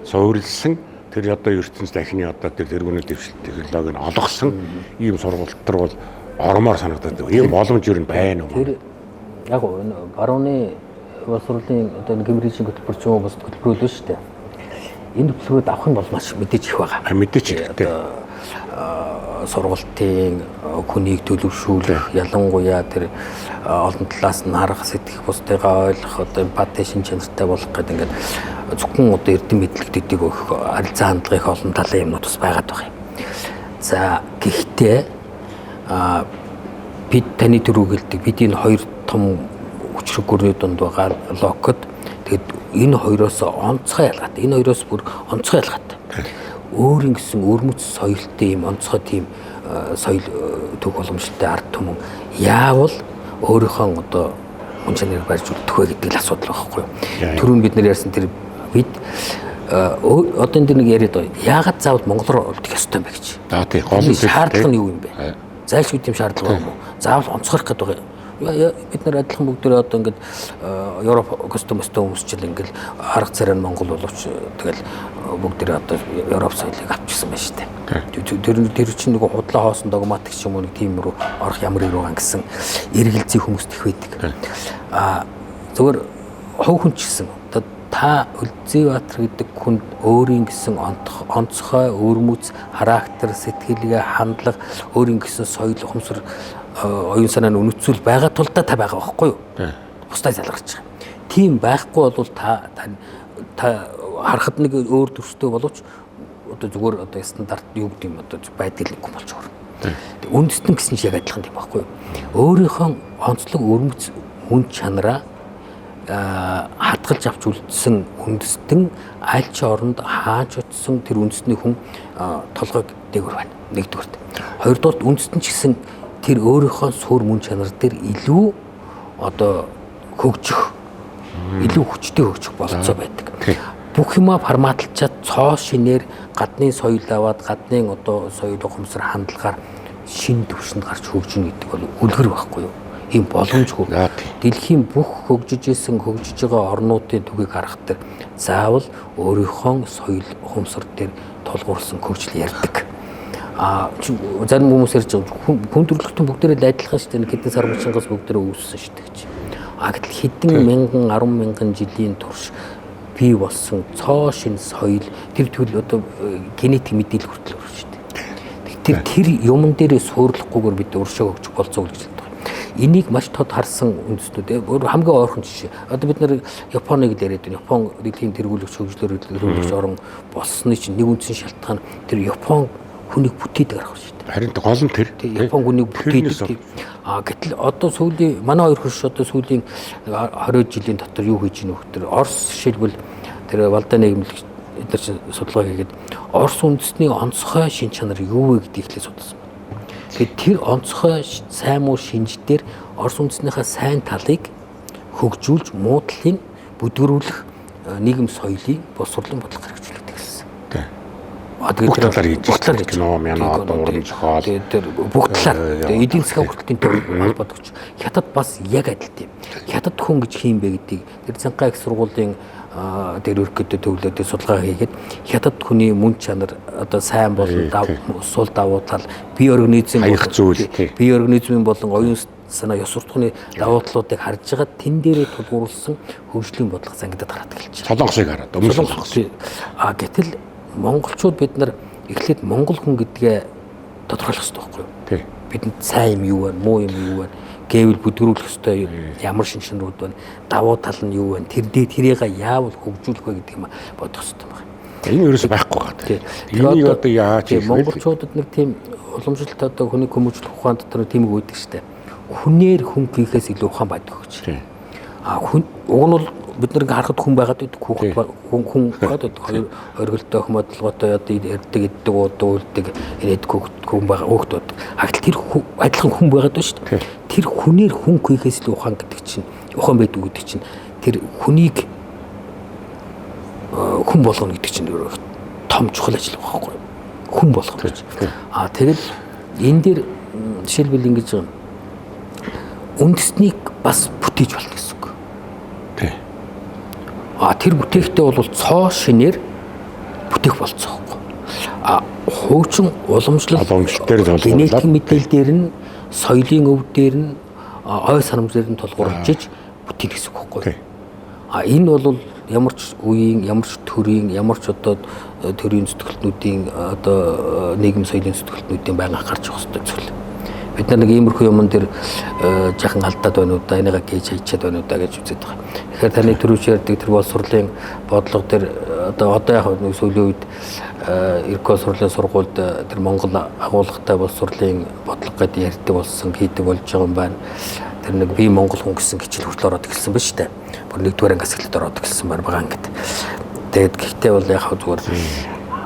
A: суурилсан тэр одоо ертөнцийн дахины одоо тэр тэргүүний дэвшил технологиг нь олгосон ийм сургалтар бол ормоор санагдаад ийм боломж юу байна уу?
B: Тэр яг барууны боловсролын одоо нэг гимрийн хөтөлбөр ч юм уу бас хөтөлбөрөл шүү дээ. Энэ хөтөлбөрөд авах нь бол маш мэдээж их байгаа.
A: Мэдээч хэрэгтэй.
B: Сургалтын хүнийг төлөвшүүлэх, ялангуяа тэр олон талаас нь харах, сэтгэх, бусдыгаа ойлгох, одоо эмпати шин чанартай болох гэдэг ингээд зөвхөн одоо эрдэм мэдлэгтүүдийг өгөх харилцаа хандлага их олон талын юмнууд бас байгаад байгаа юм. За гэхдээ бид таны түрүү гэлдэг бид энэ хоёр том хүчрэг гүрний дунд байгаа локод тэгэд энэ хоёроос онцгой ялгаатай. Энэ хоёроос бүр онцгой ялгаатай. Өөрийн гэсэн өрмөц соёлтой юм онцгой тийм соёл төв боломжтой ард түмэн яавал өөрийнхөө одоо хүн чанарыг барьж үлдэх вэ гэдэг л асуудал байхгүй юу. Түрүүн бид нар ярьсан тэр бид одоо энэ нэг яриад байгаа. Яагаад заавал монголоор үлдэх ёстой юм бэ гэж.
A: За тий гол нь
B: шаардлага нь юу юм бэ? Зайлшгүй тийм шаардлага юм уу? Заавал онцгойлох гэдэг байгаа. Бид нар адилхан бүгдээ одоо ингээд Европ костюмстэй хүмүүсчил ингээд арга царай нь Монгол боловч тэгэл бүгдээ одоо Европ соёлыг авчихсан байна шүү дээ. Тэр чинь нэг худлаа хоосон догматик ч юм уу нэг тийм рүү орох ямар ирүүган гэсэн эргэлзээ хүмүүст их байдаг. Зөвхөн хов хүн ч гэсэн одоо та Үлзийбаатар гэдэг хүн өөрийн гэсэн онцгой өрмөц характер сэтгэлгээ хандлага өөрийн гэсэн соёл ухамсар оюун санааны үнэцүүл байгаа тул та байгаа байхгүй юу? Бусдаас ялгарч байгаа. Тийм байхгүй бол та харахад нэг өөр төрстэй боловч одоо зүгээр одоо стандарт юу гэдэг юм одоо байдаг нэг юм болж байгаа. Үндэстэн гэсэн чинь яг адилхан юм байхгүй юу? Өөрийнхөө онцлог өрмөц хүн чанараа хадгалж авч үлдсэн үндэстэн аль ч оронд хааж утсан тэр үндэстний хүн толгойг дээгүүр байна. Нэгдүгээрт. Хоёрдугаарт үндэстэн ч гэсэн тэр өөрийнхөө суурь мөн чанар дээр илүү одоо хөгжих, илүү хүчтэй хөгжих болцоо байдаг. Бүх юма форматлчаад цоо шинээр гадны соёл аваад гадны одоо соёл ухамсар хандлагаар шин төвшөнд гарч хөгжинө гэдэг бол үлгэр байхгүй юу? Ийм боломжгүй. Дэлхийн бүх хөгжиж байгаа орнуудын түүхийг харах дээр заавал өөрийнхөө соёл ухамсар дээр тулгуурласан хөгжил ярьдаг. Зарим хүмүүс ярьж байгаа хүн төрөлхтөн бүгдээрээ адилхан шүү дээ. Хэдэн сар булчингаас бүгдээрээ үүссэн шүү дээ гэж. Гэтэл хэдэн мянган 10 мянган жилийн турш бий болсон цоо шин соёл тэр тэгвэл одоо генетик мэдээлэл хүртэл өрөж шүү дээ. Тэр юмн дээрээ суурлахгүйгээр бид уршаа хөгжих болцоо гэж хэлдэг. Энийг маш тод харсан үндэстнүүд хамгийн ойрхон жишээ. Одоо бид нар Японыг яриад байна. Япон дэлхийн тэргүүлэгч хөгжлөөр орон болсны чинь нэг үндсэн шалтгаан тэр Япон хүнийг бүтээдэг арга шүү дээ.
A: Харин гол нь тэр
B: Япон хүнийг бүтээдэг. Гэтэл одоо сүүлийн манай хоёр хөрш одоо сүүлийн 20 жилийн дотор юу хийж ийнө хөхтөр Орос жишээлбэл тэр Валда нийгэмлэгч эдгээр чинь судалгаа хийгээд Орос үндэстний онцгой шин чанар юу вэ гэдгийг ихлэ судалсан. Тэгэхээр тэр онцгой сайн муу шинж дээр Орос үндэснийхээ сайн талыг хөгжүүлж муудлыг бүдгэрүүлэх нийгэм соёлын боловсролын бодлого хэрэгжүүлдэг гэсэн.
A: Бүх талаар хийж байгаа кино, мяна, одоо уран зохиол.
B: Тэр бүх талаар эдийн засгийн хүртэлтийн холбоотойч хятад бас яг адилтай. Хятад хүн гэж хийм бэ гэдгийг тэр Цанхай их сургуулийн тэр өргөдөд төвлөдөд судалгаа хийгээд хятад хүний мөн чанар одоо сайн болон сул давуу тал бие организм болон оюун санаа ёс суртахууны давуу талуудыг харж байгаа тэн дээрээ тулгуурласан хөгжлийн бодлого зангидаад гараад эхэлж байна.
A: Солонгосыг хараад
B: Солонгос. Гэтэл монголчууд бид нар эхлээд монгол хүн гэдгээ тодорхойлох хэрэгтэй байхгүй юу? Бидэнд сайн юм юу вэ, муу юм юу вэ? Гэвэл бүдгэрүүлэх хэрэгтэй ямар шинжлэлүүд байна, давуу тал нь юу вэ? Тэрийг яавал хөгжүүлэх вэ гэдэг юм бодох хэрэгтэй байна.
A: Энэ ерөөсөй байхгүй байгаа. Энийг одоо яаж хийх вэ?
B: Монголчуудад нэг тийм уламжлалт одоо хүний хүмүүжлэх ухаан дотор тийм үг өгдөг шүү дээ. Хүнээр хүн хийхээс илүү ухаан байдаг гэж. Хүн уг нь бол бид нар харахад хүн байгаад байдаг хүн гэдэг хоёр оргилтой хөмөдлөгөөтэй одоо ярьдаг иддэг уудуулдаг ирээд хүн байгаа хөөхдөд. Хагтал тэр адилхан хүн байгаад байна шүү дээ. Тэр хүнээр хүн хийхээс илүү ухаан гэдэг чинь ухаан байдаг гэдэг чинь тэр хүнийг хүн болгоно гэдэг чинь том чухал ажил байхгүй юу? Хүн болгоно гэж. Тэгэл энэ дээр жишээлбэл ингэж байгаа үндэснийг бас бүтээж болно гэсэн үг. Тэр бүтээхтэй бол цоо шинээр бүтээх болцоохгүй. Хуучин уламжлал генетик мэдээлэл дээр нь соёлын өв дээр нь ой санамжлаар нь тулгуурлаж иж бүтээл гэсэн үг байхгүй. Энэ бол ямар ч үеийн, ямар ч төрийн, ямар ч одоо төрийн зүтгэлтнүүдийн одоо нийгэм соёлын зүтгэлтнүүдийн байнга гарч явах хэрэгтэй зүйл. Бид нар нэг иймэрхүү юмн дээр жахан алдаад байна уу да, энийгээ гэж хайчаад байна уу да гэж үзээд байгаа. Тэгэхээр таны түрүүч ярьдаг тэр боловсролын бодлого дээр одоо яг нэг сүүлийн үед Ирко сурлын сургуульд тэр Монгол агуулгатай боловсролын бодлого гэдэг ярьдаг болсон, хийдэг болж байгаа юм байна. Тэр нэг би Монгол хүн гэсэн хичээл хүртэл ороод эхэлсэн ба штэ. Бүр нэгдүгээр ангиас эхлээд ороод эхэлсэн байгаа ингээд. Тэгээд гэхдээ бол яг зүгээр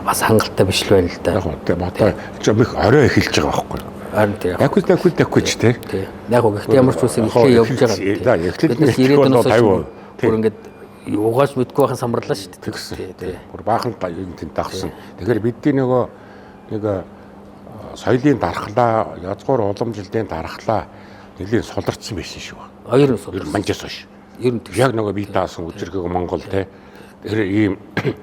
B: бас хангалттай биш л байна л да.
A: Яг одоо жоо их орой эхэлж байгаа байхгүй.
B: Харин тийм.
A: Дакгүй ч тий.
B: Яг гэхдээ ямар ч үсэн ихээ явж байгаа.
A: Эхлээд ирээдүйн бол 50%.
B: Бүр ингээд угааж мэдгүй байхын самарлаа шүү
A: дээ. Тий. Бүр баахан тэнд дагсан. Тэгэхээр бидний нэг соёлын дархлаа, язгуур уламжлалын дархлаа нэлийн суларцсан байсан шүү.
B: Хоёр суларсан.
A: Манжаас хойш.
B: Ер нь
A: яг нөгөө бие даасан үжиргэг Монгол тий. Тэр ийм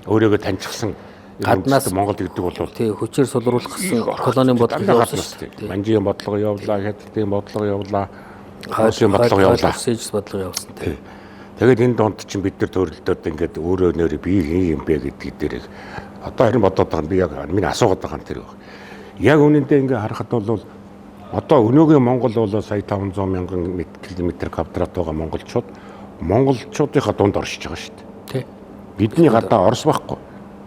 A: өөрийгөө таньчихсан
B: гаднаас
A: Монгол гэдэг бол
B: тий хүчээр сулруулах гэсэн колонийн бодлого явуулсан шүү дээ.
A: Манжийн бодлого явуулаа, хятадын бодлого явуулаа, хойсын бодлого явуулаа.
B: Сэжс бодлого явуулсан тий.
A: Тэгээд энэ донд чинь бид нар төрөлдөөд ингээд өөрөө нөр би юм бэ гэдгийг дээрээ одоо харин бодоод байгаа би яг миний асуугаад байгаа юм тэр баг. Яг үнэндээ ингээд харахад бол одоо өнөөгийн Монгол бол сая 500 мянган км квадрат байгаа монголчуудынхаа дунд оршиж байгаа шүү дээ.
B: Тий.
A: Бидний гадаа Орос байхгүй,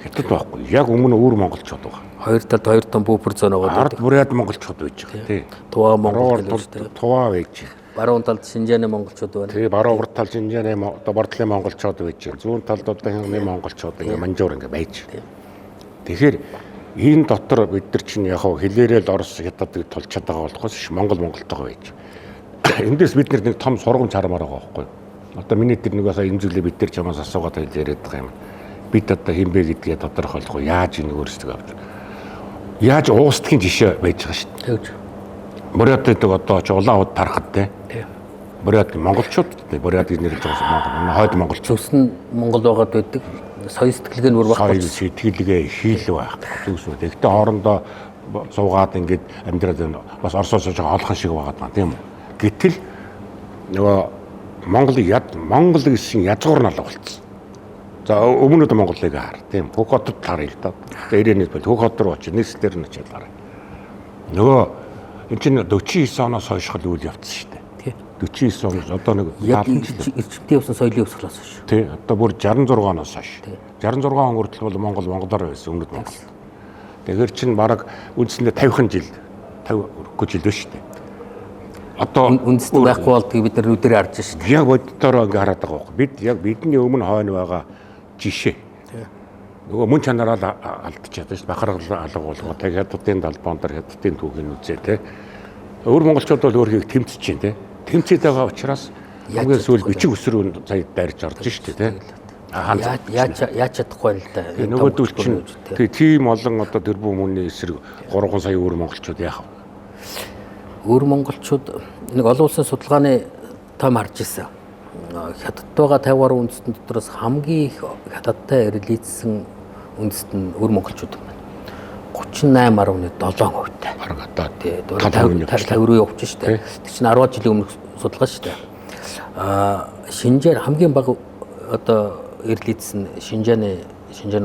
A: Хятад байхгүй. Яг өмнө өөр монголчууд байгаа.
B: Хоёр талд хоёр том буфер зон байгаа.
A: Ард бүрээд монголчууд байж байгаа. Тий.
B: Туваа монгол гэж дээ.
A: Туваа байж.
B: Баруун талд Шинжааны монголчууд байна.
A: Тий, баруун урд талд Шинжааны одоо Бордлын монголчууд байж. Зүүн талд одоо хямны монголчууд ингээ манжуур ингээ байж. Тэгэхээр энэ дотор бид нар чинь яг хэлээрэл Орос Хятадыг тулж чадаагаа болохоос монголтойгоо байж. Эндээс бид нэг том сургамж харамаар байгаа байхгүй. Одоо миний тэр нэг сая имзэглээ бид нар чамаас асуугаад хэлээд байгаа юм. Бид одоо хинбэ гэдгээ тодорхойлох яаж энэ өөрсдөө авч. Яаж уустдгийн жишээ байж байгаа шүү дээ.
B: Тэгж.
A: Бурят гэдэг одоо ч улаан уд тархад те. Бурят монголчууд те. Бурят нэрж байгаа хойд монголчууд.
B: Зүс нь Монгол байгаад байдаг. Соёл сэтгэлгээ нь өөр байхгүй.
A: Соёл сэтгэлгээ хийл байх. Зүсүүд. Гэхдээ хоорондоо суугаад ингээд амьдраад бас Оросоос жоохон олхон шиг байгаад байна тийм үү. Гэтэл нөгөө Монгол гэсэн язгуур нь алга болчихсон. За өмнөд Монголыг хар тийм Хөх хотод харъя л да. Ирээний бол Хөх хот руу очиж нийслэлээр нь очиж харъя. Нөгөө энэ чинь 49 оноос хойш л үйл явцсан шүү дээ. 49 оноос одоо нэг
B: эрчимтэй явсан соёлын өвсгөлөөс шүү.
A: Тий. Одоо бүр 66 оноос хойш. 66 он хүртэл бол монголоор байсан өмнөд Монгол. Тэгэхээр чинь бараг үндсэндээ 50хан жил 50 жил биш шүү дээ. Одоо
B: үндэстэн байхгүй болдгийг бид нар нүдээр харж шүү дээ.
A: Яг боддороо ингээ хараад байгаа байхгүй. Бид яг бидний өмнө хойно байгаа жишээ. Нөгөө мөн чанараа алдчихад шүү дээ. Бахархал алга болгоо. Тэг хятадын далбаан дээр хятадын түүхийг үзээ те. Өөр монголчууд бол өөрхийг тэмцэж чинь те. Тэмцээд байгаа учраас хамгийн сүүл бичиг өсрөө сая дайрч орж шүү дээ те.
B: Яаж чадахгүй л да.
A: Нөгөөдөл чинь тийм олон одоо тэрбум өмнө эсрэг 3 сая өөр монголчууд яах вэ?
B: Өөр монголчууд нэг олон улсын судалгааны том харж ирсэн. Хятад байгаа 50 гаруй үндэстэн дотроос хамгийн их хятадтай релизсэн үндэстэн өөр монголчууд байна. 38.7%.
A: Бараг одоо
B: тий 50 руу явж штэ. Тэр чинь 10 жилийн өмнөх судалгаа штэ. Шинжээр хамгийн бага одоо релизсэн Шинжааны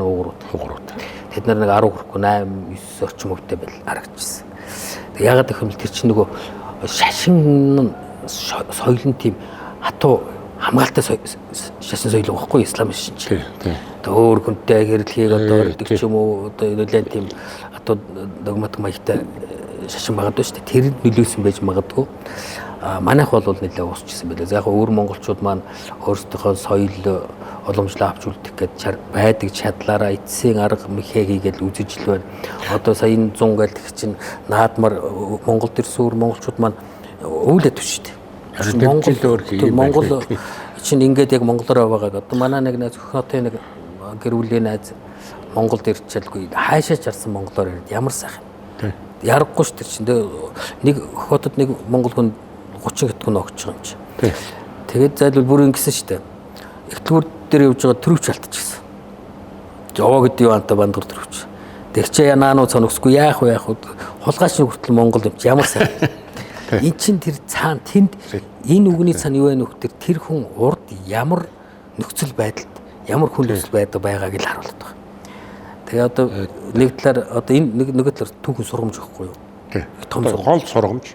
B: уугрууд. Тэд нар нэг 10 хүрэхгүй 8-9 орчим хувьтай байл харагдчихсан. Ягаад гэх юм бол тэр чинь нөгөө шашин соёлын тийм хатуу хамгаалтай шашин соёл байхгүй исламын шинж. Тэгээ өөр хүнтэй хэрэглэхийг одоо өрдөг ч юм уу одоо нэлээд тийм хатуу догматик маягтай шашин байгаа дөө шүү дээ. Тэр нөлөөсөн байж магадгүй. Манайх бол нэлээд уусчихсан байлээ. Яг өөр монголчууд маань өөрсдийнхөө соёл уламжлаа авч үлдэх гэж байдаг чадлаараа эцсийн арга мэхээ хийгээл үзэж л байна. Одоо сая энэ 100 гэлдэх чинь наадмар Монголд ирсэн өөр монголчууд маань өвлөд төв шүү дээ. Монгол чинь ингээд яг монголоор байгааг одоо манай нэг зөвхөн нэг гэр бүлийн найз Монголд ирчихэлгүй хаашаа чарсан монголоор яриад ямар сайхан. Ярахгүй шүү дээ чинь нэг хотод нэг монгол хүн 30 хэдхэн огч байгаа юм чи. Тэгээд зайлвал бүр ингэсэн шүү дээ. Эхлэлгүүр дээр явж байгаа төрөвч алдчихсан. Жоо гэдэг юу анта бандгар төрөвч. Тэгчээ янаануу цоногсгүй яах вэ? Хулгайч хүртэл Монгол юм чи ямар сайн. Эн чин тэр цаана тэнд энэ үгний цаана юу вэ нөхдөр тэр хүн урд ямар нөхцөл байдалд ямар хүн нөхцөл байдал байгааг л харуулдаг байна. Тэгээ одоо нэг талаар одоо энэ нэг талаар түүхэн сургамж өгөхгүй юу?
A: Том гол сургамж.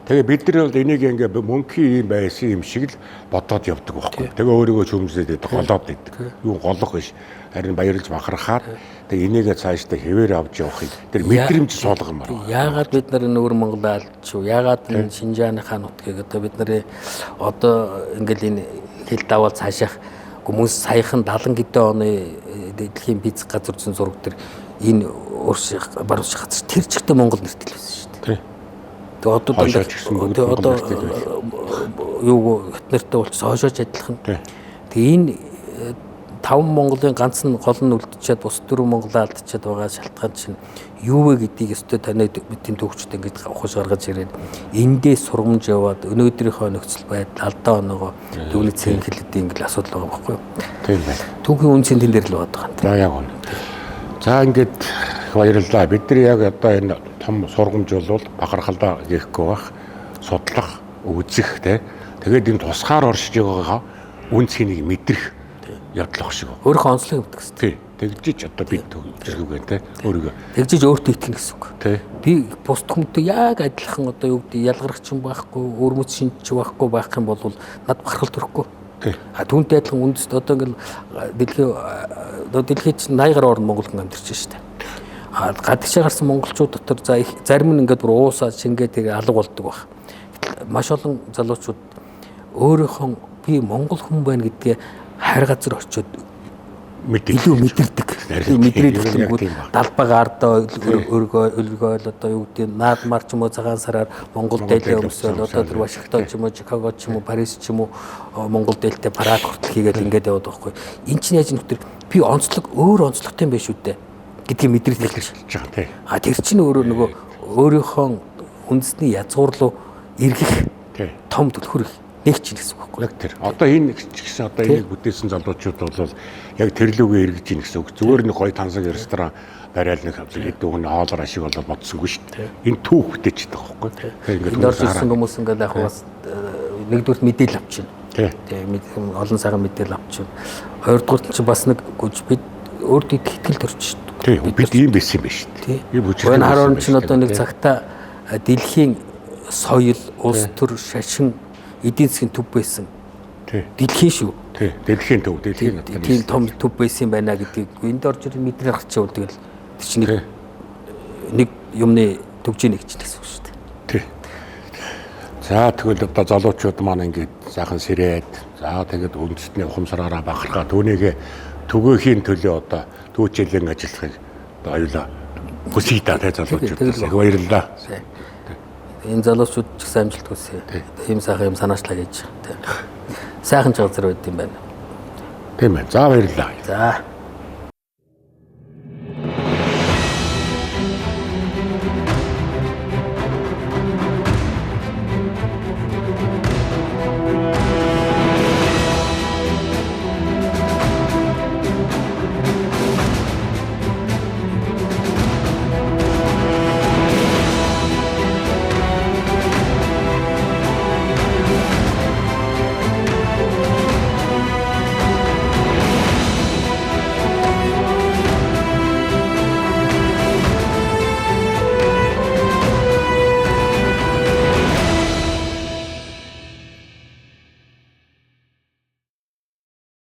A: Тэгээ бид нар бол энийг ингээ мөнхийн юм байсан юм шиг л бодоод явдаг байхгүй. Тэгээ өөрийгөө шүүмжлээд байдаг, голоод байдаг. Юу голох биш. Харин баярлж бахархаар тэгээ энийгээ цаашдаа хэвээр авч явахыг тэр мэдрэмж суулгамаар.
B: Яагаад бид нар энэ өвөр Монгол алдчихв? Яагаад энэ Шинжааныхаа нутгийг одоо бид нарын одоо ингээл энэ хил давал цаашаах хүмүүс саяхан 70 гэдэн оны дэлхийн физик газар зүйн зураг дээр энэ урших баруунших газар тэр чигтээ Монгол нэртэл байсан шүү дээ. Тэгээ одоо юу хэтнэртэй болчихсон хойшооч адилхан. Тэгээ энэ 5 Монголын ганц нь гол нь үлдчихэд бус 4 Монгол алдчихад байгаа шалтгаан чинь юу вэ гэдгийг өстой танайд бидний төвчд ингэж ухаж гаргаж ирээд эндээ сургамж яваад өнөөдрийнхөө нөхцөл байдал алдаа оноогоо төвний цэн хэлэдийн ингээл асуудал байгаа байхгүй юу?
A: Тийм байна.
B: Түүхийн үнцэн тэн дээр л бод байгаа.
A: За яг үнэ. За ингээд баярлалаа. Бид нар яг одоо энэ том сургамж бол бахархалдаа гээхгүй байх, судлах, үзэх тэгээд энэ тусгаар оршиж байгаагаа үн цэнийг мэдрэх явдлах шиг.
B: Өөрийнхөө онцлог өгдөг гэсэн.
A: Тий. Тэгжиж одоо бид зэрэгэн өөрийгөө
B: тэгжиж өөртөө итгэнэ гэсэн үг. Би бусд хүмүүстээ яг адилхан одоо юу гэдэг ялгарч юм байхгүй, өөрмөц шинж байхгүй байх юм бол над бахархал төрөхгүй. Түүнтэй адилхан үндэст одоо ингээл дэлхийд 80 гаруй орн Монгол хүн амьдарч байна шүү дээ. Гадагшаа гарсан монголчууд дотор зарим нь ингээд бүр уусаа шингээд тэгээ алга болдог байх. Маш олон залуучууд өөрийнхөө би монгол хүн байна гэдгээ хайр газар очиод илүү мэдэрдэг. Мэдрээд ирэнгүүт далбага ардаа өргөөл одоо юу гэдэг наад мар ч юм уу цагаан сараар Монгол дээлээ өмсөөл одоо тэр Вашингтон ч юм уу Чикаго ч юм уу Парис ч юм уу Монгол дээлтэй парад хүртэл хийгээд ингээд яваад байхгүй. Энд чинь яаж нөхдөр би онцлог өөр онцлогтой юм биш үү дээ гэдгийг мэдрээд хэлж байгаа. Тэр чинь өөрөө нөгөө өөрийнхөө үндэсний язгуур руу эргэх том түлхүүр нэг ч гэсэн үг байхгүй.
A: Яг тэр. Одоо энэ гэсэн одоо энийг бүтээсэн залуучууд бол яг тэрлүүгээ эргэж ийн гэсэн үг. Зүгээр нэг гоё тансаг ресторан барайл нэг хэд дүүн хоолоор ашиг болоод бодсонгүй шүү дээ. Энэ түүх бүтээчихэд байгаа байхгүй.
B: Ингээд орж ирсэн хүмүүс ингээд яг бас нэгдүгээр мэдээлэл авчихна. Тэгээ олон сайхан мэдээлэл авчихна. Хоёрдугаар нь ч бас нэг бид өөртөө итгэл төрчихдөг.
A: Бид ийм байсан юм байна шүү дээ.
B: Энэ хар орн чинь одоо нэг цагта дэлхийн соёл, улс төр, шашин эдийн засгийн төв байсан. Дэлхийн шүү.
A: Дэлхийн төв, дэлхийн
B: тийм том төв байсан юм байна гэдгийг энд орж ирэх мэдрээ гарчаа бол тэгэл тэр чинь нэг юмны төвжин нэг ч гэсэн үг шүү дээ.
A: За тэгвэл одоо залуучууд маань ингээд сайхан сэрээд за тэгээд үндэстний ухамсараараа бахархаа түүнийгээ түгээхийн төлөө одоо түүчээлийн ажиллахыг одоо аюулаа хүсье та залуучуудаас их баярлалаа.
B: Энэ залуучууд ч гэсэн амжилт хүсье. Ийм сайхан юм санаачлаа гэж. Сайхан ч газар байд юм байна.
A: Тийм ээ. За баярлалаа.
B: За